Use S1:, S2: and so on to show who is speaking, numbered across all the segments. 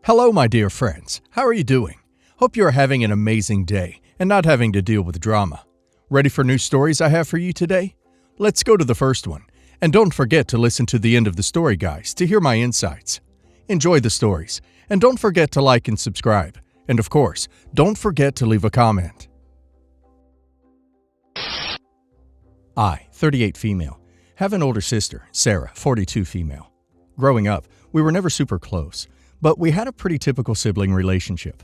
S1: Hello, my dear friends. How are you doing? Hope you are having an amazing day and not having to deal with drama. Ready for new stories I have for you today? Let's go to the first one. And don't forget to listen to the end of the story, guys, to hear my insights. Enjoy the stories, and don't forget to like and subscribe. And of course, don't forget to leave a comment. I, 38 female, have an older sister, Sarah, 42 female. Growing up, we were never super close, but we had a pretty typical sibling relationship.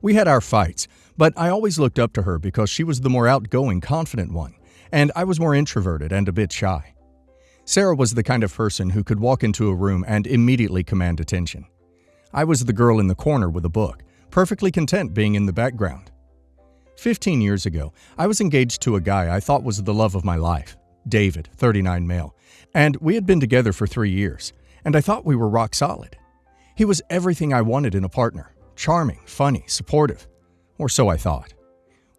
S1: We had our fights, but I always looked up to her because she was the more outgoing, confident one, and I was more introverted and a bit shy. Sarah was the kind of person who could walk into a room and immediately command attention. I was the girl in the corner with a book, perfectly content being in the background. 15 years ago, I was engaged to a guy I thought was the love of my life, David, 39 male, and we had been together for 3 years, and I thought we were rock solid. He was everything I wanted in a partner, charming, funny, supportive, or so I thought.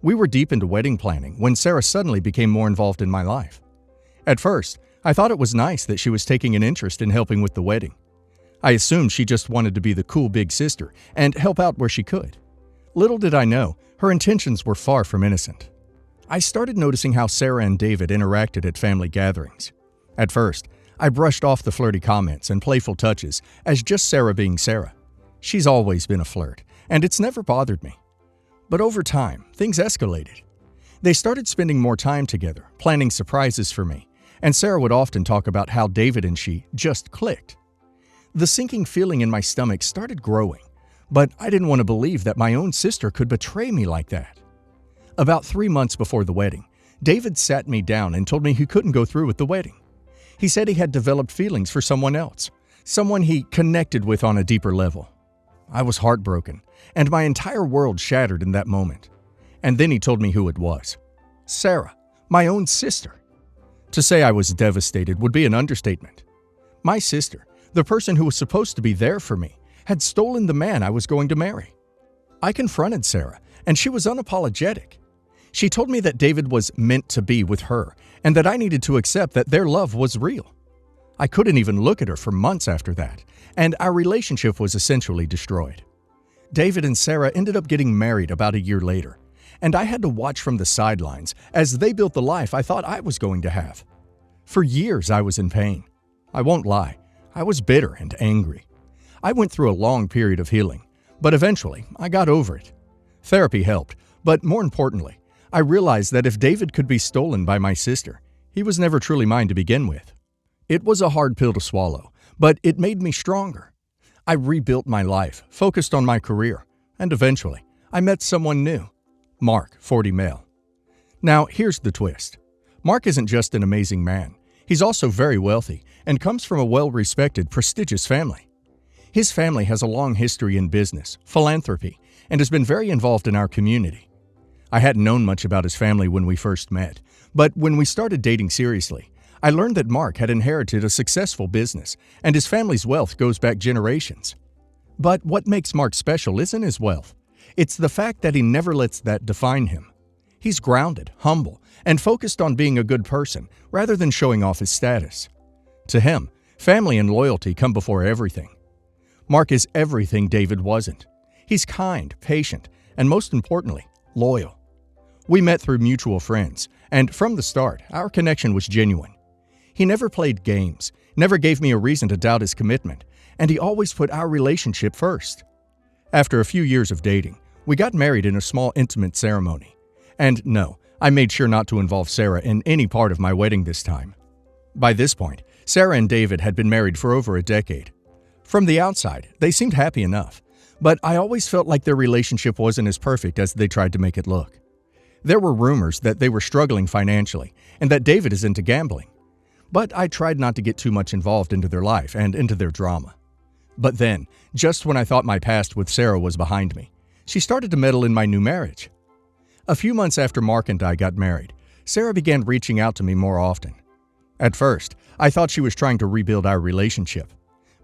S1: We were deep into wedding planning when Sarah suddenly became more involved in my life. At first, I thought it was nice that she was taking an interest in helping with the wedding. I assumed she just wanted to be the cool big sister and help out where she could. Little did I know, her intentions were far from innocent. I started noticing how Sarah and David interacted at family gatherings. At first, I brushed off the flirty comments and playful touches as just Sarah being Sarah. She's always been a flirt, and it's never bothered me. But over time, things escalated. They started spending more time together, planning surprises for me, and Sarah would often talk about how David and she just clicked. The sinking feeling in my stomach started growing, but I didn't want to believe that my own sister could betray me like that. About 3 months before the wedding, David sat me down and told me he couldn't go through with the wedding. He said he had developed feelings for someone else, someone he connected with on a deeper level. I was heartbroken, and my entire world shattered in that moment. And then he told me who it was. Sarah, my own sister. To say I was devastated would be an understatement. My sister, the person who was supposed to be there for me, had stolen the man I was going to marry. I confronted Sarah, and she was unapologetic. She told me that David was meant to be with her, and that I needed to accept that their love was real. I couldn't even look at her for months after that, and our relationship was essentially destroyed. David and Sarah ended up getting married about a year later, and I had to watch from the sidelines as they built the life I thought I was going to have. For years, I was in pain. I won't lie, I was bitter and angry. I went through a long period of healing, but eventually, I got over it. Therapy helped, but more importantly, I realized that if David could be stolen by my sister, he was never truly mine to begin with. It was a hard pill to swallow, but it made me stronger. I rebuilt my life, focused on my career, and eventually, I met someone new. Mark, 40 male. Now, here's the twist. Mark isn't just an amazing man. He's also very wealthy and comes from a well-respected, prestigious family. His family has a long history in business, philanthropy, and has been very involved in our community. I hadn't known much about his family when we first met, but when we started dating seriously, I learned that Mark had inherited a successful business, and his family's wealth goes back generations. But what makes Mark special isn't his wealth. It's the fact that he never lets that define him. He's grounded, humble, and focused on being a good person rather than showing off his status. To him, family and loyalty come before everything. Mark is everything David wasn't. He's kind, patient, and most importantly, loyal. We met through mutual friends, and from the start, our connection was genuine. He never played games, never gave me a reason to doubt his commitment, and he always put our relationship first. After a few years of dating, we got married in a small intimate ceremony. And no, I made sure not to involve Sarah in any part of my wedding this time. By this point, Sarah and David had been married for over a decade. From the outside, they seemed happy enough, but I always felt like their relationship wasn't as perfect as they tried to make it look. There were rumors that they were struggling financially and that David is into gambling. But I tried not to get too much involved into their life and into their drama. But then, just when I thought my past with Sarah was behind me, she started to meddle in my new marriage. A few months after Mark and I got married, Sarah began reaching out to me more often. At first, I thought she was trying to rebuild our relationship.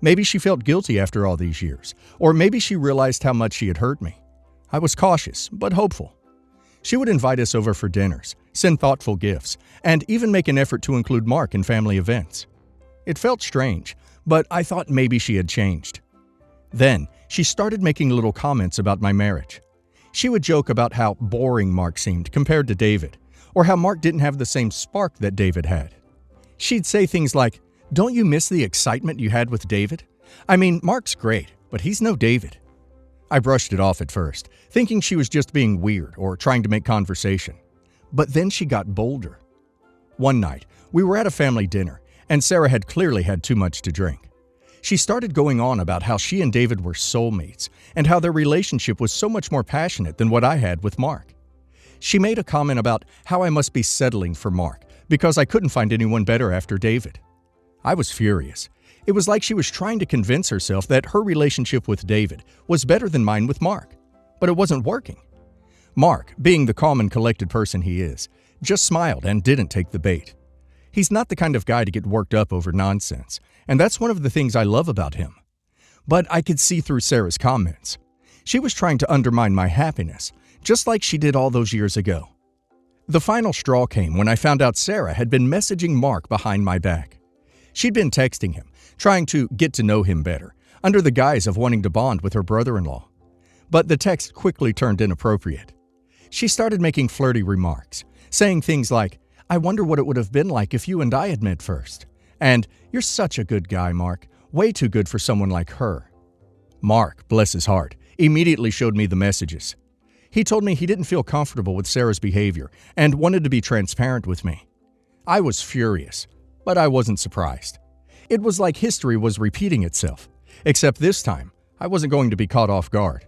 S1: Maybe she felt guilty after all these years, or maybe she realized how much she had hurt me. I was cautious, but hopeful. She would invite us over for dinners, send thoughtful gifts, and even make an effort to include Mark in family events. It felt strange, but I thought maybe she had changed. Then, She started making little comments about my marriage. She would joke about how boring Mark seemed compared to David, or how Mark didn't have the same spark that David had. She'd say things like, "Don't you miss the excitement you had with David? I mean, Mark's great, but he's no David." I brushed it off at first, thinking she was just being weird or trying to make conversation. But then she got bolder. One night, we were at a family dinner, and Sarah had clearly had too much to drink. She started going on about how she and David were soulmates, and how their relationship was so much more passionate than what I had with Mark. She made a comment about how I must be settling for Mark because I couldn't find anyone better after David. I was furious. It was like she was trying to convince herself that her relationship with David was better than mine with Mark, but it wasn't working. Mark, being the calm and collected person he is, just smiled and didn't take the bait. He's not the kind of guy to get worked up over nonsense, and that's one of the things I love about him. But I could see through Sarah's comments. She was trying to undermine my happiness, just like she did all those years ago. The final straw came when I found out Sarah had been messaging Mark behind my back. She'd been texting him, trying to get to know him better, under the guise of wanting to bond with her brother-in-law. But the text quickly turned inappropriate. She started making flirty remarks, saying things like, "I wonder what it would have been like if you and I had met first," and "You're such a good guy, Mark, way too good for someone like her." Mark, bless his heart, immediately showed me the messages. He told me he didn't feel comfortable with Sarah's behavior and wanted to be transparent with me. I was furious, but I wasn't surprised. It was like history was repeating itself, except this time, I wasn't going to be caught off guard.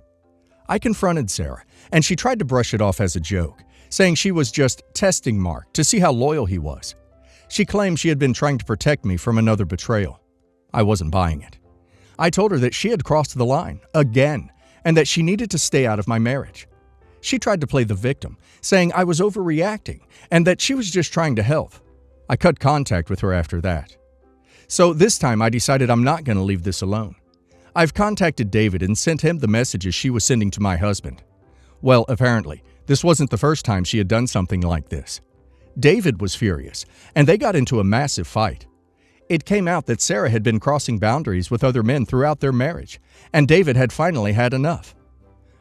S1: I confronted Sarah, and she tried to brush it off as a joke, saying she was just testing Mark to see how loyal he was. She claimed she had been trying to protect me from another betrayal. I wasn't buying it. I told her that she had crossed the line, again, and that she needed to stay out of my marriage. She tried to play the victim, saying I was overreacting and that she was just trying to help. I cut contact with her after that. So this time I decided I'm not going to leave this alone. I've contacted David and sent him the messages she was sending to my husband. Well, apparently, this wasn't the first time she had done something like this. David was furious, and they got into a massive fight. It came out that Sarah had been crossing boundaries with other men throughout their marriage, and David had finally had enough.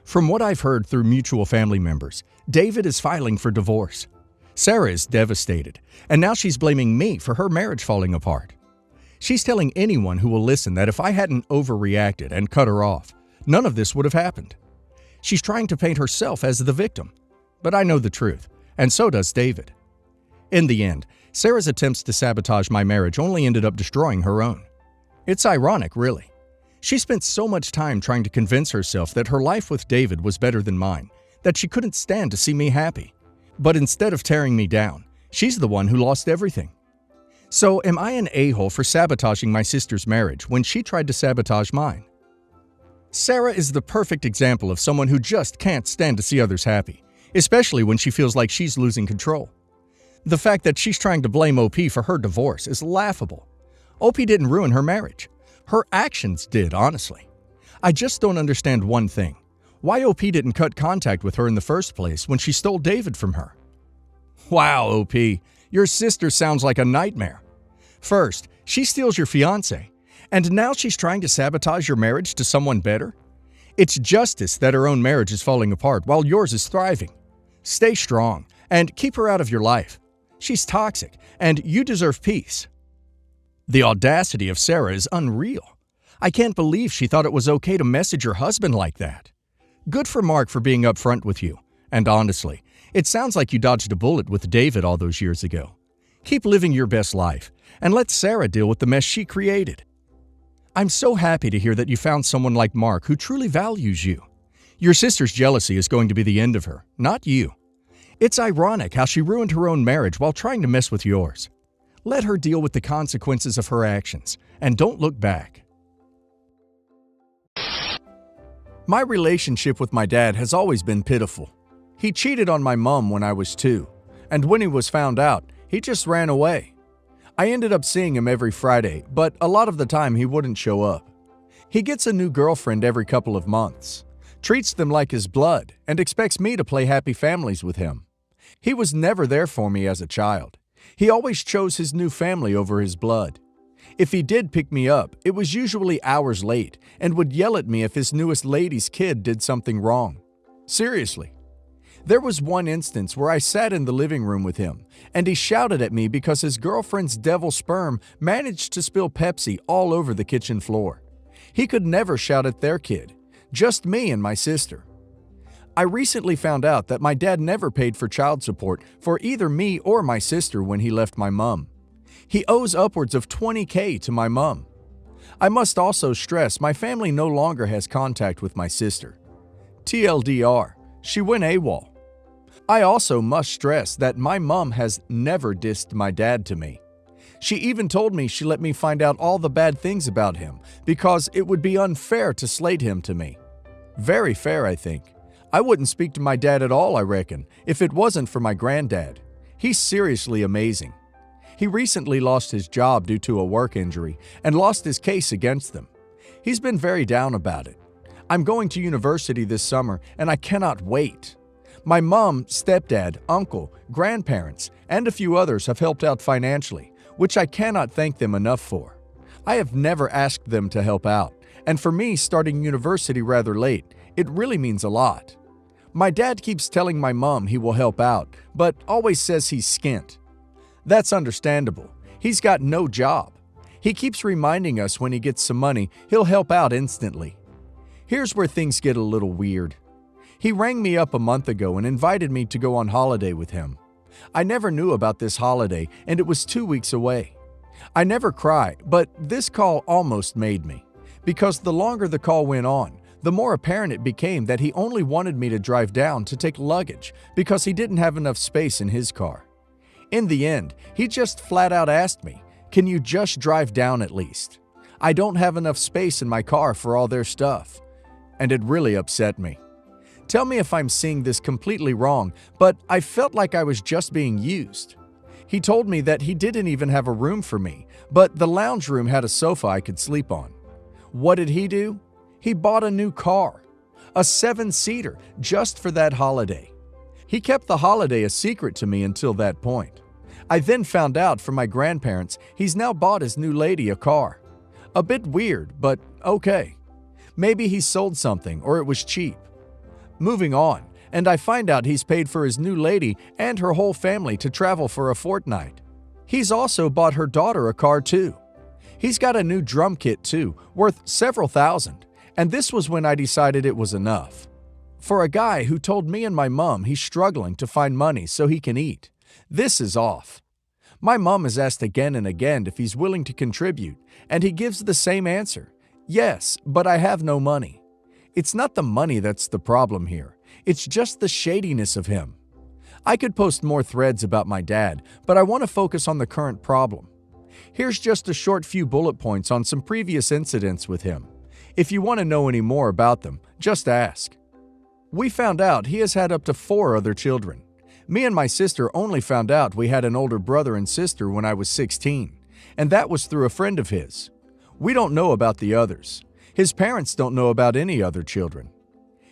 S1: From what I've heard through mutual family members, David is filing for divorce. Sarah is devastated, and now she's blaming me for her marriage falling apart. She's telling anyone who will listen that if I hadn't overreacted and cut her off, none of this would have happened. She's trying to paint herself as the victim, but I know the truth, and so does David. In the end, Sarah's attempts to sabotage my marriage only ended up destroying her own. It's ironic, really. She spent so much time trying to convince herself that her life with David was better than mine, that she couldn't stand to see me happy. But instead of tearing me down, she's the one who lost everything. So am I an a-hole for sabotaging my sister's marriage when she tried to sabotage mine? Sarah is the perfect example of someone who just can't stand to see others happy, especially when she feels like she's losing control. The fact that she's trying to blame OP for her divorce is laughable. OP didn't ruin her marriage. Her actions did, honestly. I just don't understand one thing. Why OP didn't cut contact with her in the first place when she stole David from her? Wow, OP, your sister sounds like a nightmare. First, she steals your fiance, and now she's trying to sabotage your marriage to someone better? It's justice that her own marriage is falling apart while yours is thriving. Stay strong and keep her out of your life. She's toxic, and you deserve peace. The audacity of Sarah is unreal. I can't believe she thought it was okay to message her husband like that. Good for Mark for being upfront with you, and honestly, it sounds like you dodged a bullet with David all those years ago. Keep living your best life, and let Sarah deal with the mess she created. I'm so happy to hear that you found someone like Mark who truly values you. Your sister's jealousy is going to be the end of her, not you. It's ironic how she ruined her own marriage while trying to mess with yours. Let her deal with the consequences of her actions, and don't look back. My relationship with my dad has always been pitiful. He cheated on my mom when I was 2, and when he was found out, he just ran away. I ended up seeing him every Friday, but a lot of the time he wouldn't show up. He gets a new girlfriend every couple of months, treats them like his blood, and expects me to play happy families with him. He was never there for me as a child. He always chose his new family over his blood. If he did pick me up, it was usually hours late and would yell at me if his newest lady's kid did something wrong. Seriously. There was one instance where I sat in the living room with him, and he shouted at me because his girlfriend's devil sperm managed to spill Pepsi all over the kitchen floor. He could never shout at their kid, just me and my sister. I recently found out that my dad never paid for child support for either me or my sister when he left my mom. He owes upwards of $20,000 to my mom. I must also stress my family no longer has contact with my sister. TLDR, she went AWOL. I also must stress that my mom has never dissed my dad to me. She even told me she let me find out all the bad things about him because it would be unfair to slate him to me. Very fair, I think. I wouldn't speak to my dad at all, I reckon, if it wasn't for my granddad. He's seriously amazing. He recently lost his job due to a work injury and lost his case against them. He's been very down about it. I'm going to university this summer and I cannot wait. My mom, stepdad, uncle, grandparents, and a few others have helped out financially, which I cannot thank them enough for. I have never asked them to help out, and for me, starting university rather late, it really means a lot. My dad keeps telling my mom he will help out, but always says he's skint. That's understandable. He's got no job. He keeps reminding us when he gets some money, he'll help out instantly. Here's where things get a little weird. He rang me up a month ago and invited me to go on holiday with him. I never knew about this holiday, and it was 2 weeks away. I never cry, but this call almost made me, because the longer the call went on, the more apparent it became that he only wanted me to drive down to take luggage because he didn't have enough space in his car. In the end, he just flat out asked me, "Can you just drive down at least? I don't have enough space in my car for all their stuff." And it really upset me. Tell me if I'm seeing this completely wrong, but I felt like I was just being used. He told me that he didn't even have a room for me, but the lounge room had a sofa I could sleep on. What did he do? He bought a new car, a 7-seater, just for that holiday. He kept the holiday a secret to me until that point. I then found out from my grandparents he's now bought his new lady a car. A bit weird, but okay. Maybe he sold something or it was cheap. Moving on, and I find out he's paid for his new lady and her whole family to travel for a fortnight. He's also bought her daughter a car too. He's got a new drum kit too, worth several thousand, and this was when I decided it was enough. For a guy who told me and my mom he's struggling to find money so he can eat, this is off. My mom has asked again and again if he's willing to contribute, and he gives the same answer. Yes, but I have no money. It's not the money that's the problem here. It's just the shadiness of him. I could post more threads about my dad, but I want to focus on the current problem. Here's just a short few bullet points on some previous incidents with him. If you want to know any more about them, just ask. We found out he has had up to 4 other children. Me and my sister only found out we had an older brother and sister when I was 16, and that was through a friend of his. We don't know about the others. His parents don't know about any other children.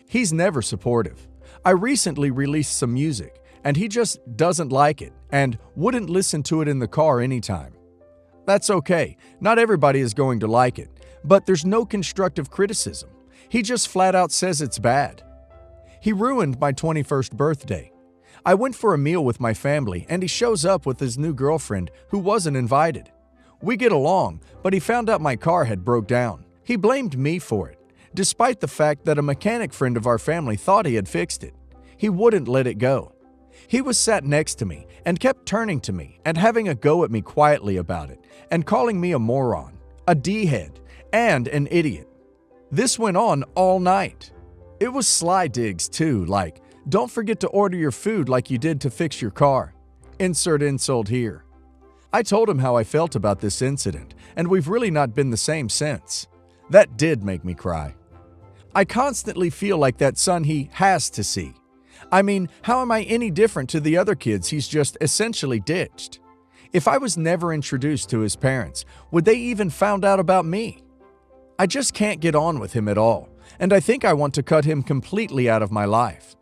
S1: He's never supportive. I recently released some music, and he just doesn't like it and wouldn't listen to it in the car anytime. That's okay. Not everybody is going to like it, but there's no constructive criticism. He just flat out says it's bad. He ruined my 21st birthday. I went for a meal with my family, and he shows up with his new girlfriend who wasn't invited. We get along, but he found out my car had broke down. He blamed me for it, despite the fact that a mechanic friend of our family thought he had fixed it. He wouldn't let it go. He was sat next to me and kept turning to me and having a go at me quietly about it and calling me a moron, a D-head, and an idiot. This went on all night. It was sly digs too, like, "Don't forget to order your food like you did to fix your car." Insert insult here. I told him how I felt about this incident, and we've really not been the same since. That did make me cry. I constantly feel like that son he has to see. I mean, how am I any different to the other kids he's just essentially ditched? If I was never introduced to his parents, would they even found out about me? I just can't get on with him at all, and I think I want to cut him completely out of my life.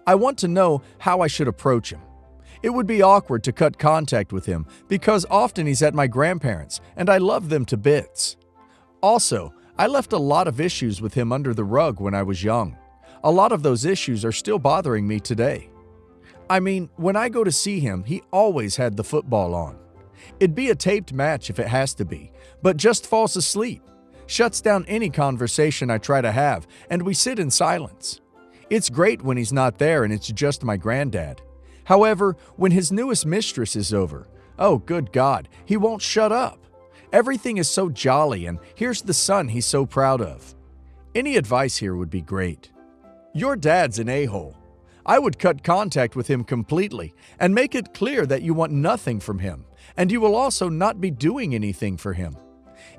S1: I want to know how I should approach him. It would be awkward to cut contact with him because often he's at my grandparents' and I love them to bits. Also, I left a lot of issues with him under the rug when I was young. A lot of those issues are still bothering me today. I mean, when I go to see him, he always had the football on. It'd be a taped match if it has to be, but just falls asleep, shuts down any conversation I try to have, and we sit in silence. It's great when he's not there and it's just my granddad. However, when his newest mistress is over, oh good God, he won't shut up. Everything is so jolly and here's the son he's so proud of. Any advice here would be great. Your dad's an a-hole. I would cut contact with him completely and make it clear that you want nothing from him, and you will also not be doing anything for him.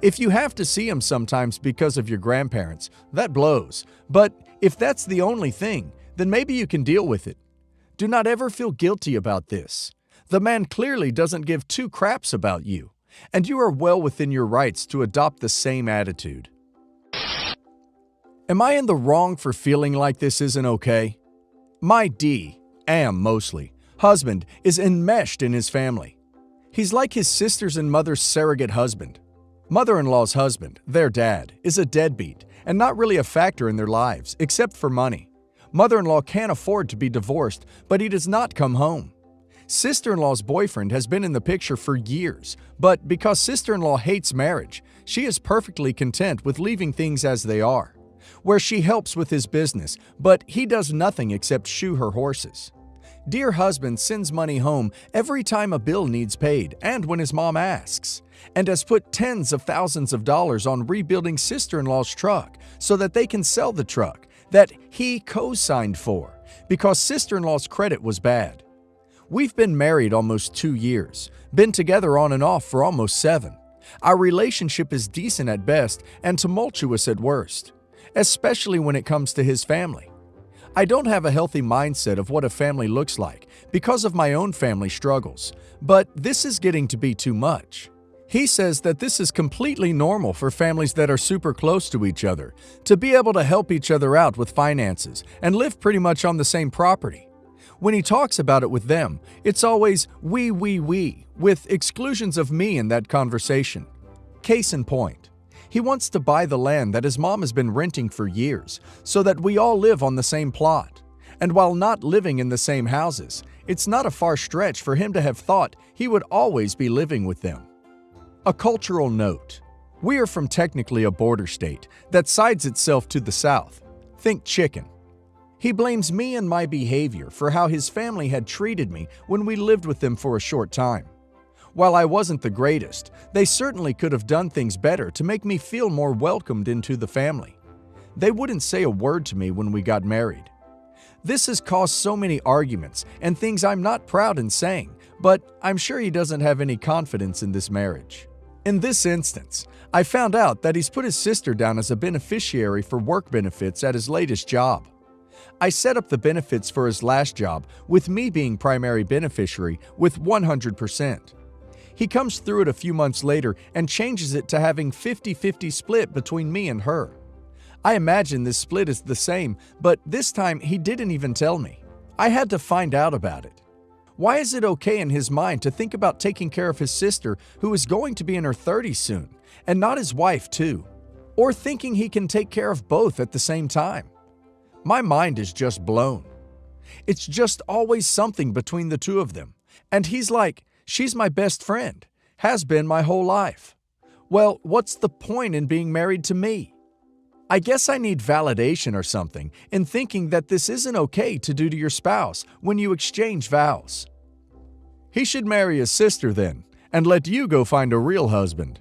S1: If you have to see him sometimes because of your grandparents, that blows. But if that's the only thing, then maybe you can deal with it. Do not ever feel guilty about this. The man clearly doesn't give two craps about you, and you are well within your rights to adopt the same attitude. Am I in the wrong for feeling like this isn't okay? My mostly, husband is enmeshed in his family. He's like his sister's and mother's surrogate husband. Mother-in-law's husband, their dad, is a deadbeat and not really a factor in their lives, except for money. Mother-in-law can't afford to be divorced, but he does not come home. Sister-in-law's boyfriend has been in the picture for years, but because sister-in-law hates marriage, she is perfectly content with leaving things as they are, where she helps with his business, but he does nothing except shoe her horses. Dear husband sends money home every time a bill needs paid and when his mom asks, and has put tens of thousands of dollars on rebuilding sister-in-law's truck so that they can sell the truck that he co-signed for because sister-in-law's credit was bad. We've been married almost 2 years, been together on and off for almost 7. Our relationship is decent at best and tumultuous at worst, especially when it comes to his family. I don't have a healthy mindset of what a family looks like because of my own family struggles, but this is getting to be too much. He says that this is completely normal for families that are super close to each other to be able to help each other out with finances and live pretty much on the same property. When he talks about it with them, it's always we, with exclusions of me in that conversation. Case in point, he wants to buy the land that his mom has been renting for years so that we all live on the same plot. And while not living in the same houses, it's not a far stretch for him to have thought he would always be living with them. A cultural note. We are from technically a border state that sides itself to the south. Think chicken. He blames me and my behavior for how his family had treated me when we lived with them for a short time. While I wasn't the greatest, they certainly could have done things better to make me feel more welcomed into the family. They wouldn't say a word to me when we got married. This has caused so many arguments and things I'm not proud in saying, but I'm sure he doesn't have any confidence in this marriage. In this instance, I found out that he's put his sister down as a beneficiary for work benefits at his latest job. I set up the benefits for his last job with me being primary beneficiary with 100%. He comes through it a few months later and changes it to having 50-50 split between me and her. I imagine this split is the same, but this time he didn't even tell me. I had to find out about it. Why is it okay in his mind to think about taking care of his sister who is going to be in her 30s soon, and not his wife too? Or thinking he can take care of both at the same time? My mind is just blown. It's just always something between the two of them. And he's like, she's my best friend, has been my whole life. Well, what's the point in being married to me? I guess I need validation or something in thinking that this isn't okay to do to your spouse when you exchange vows. He should marry his sister then, and let you go find a real husband.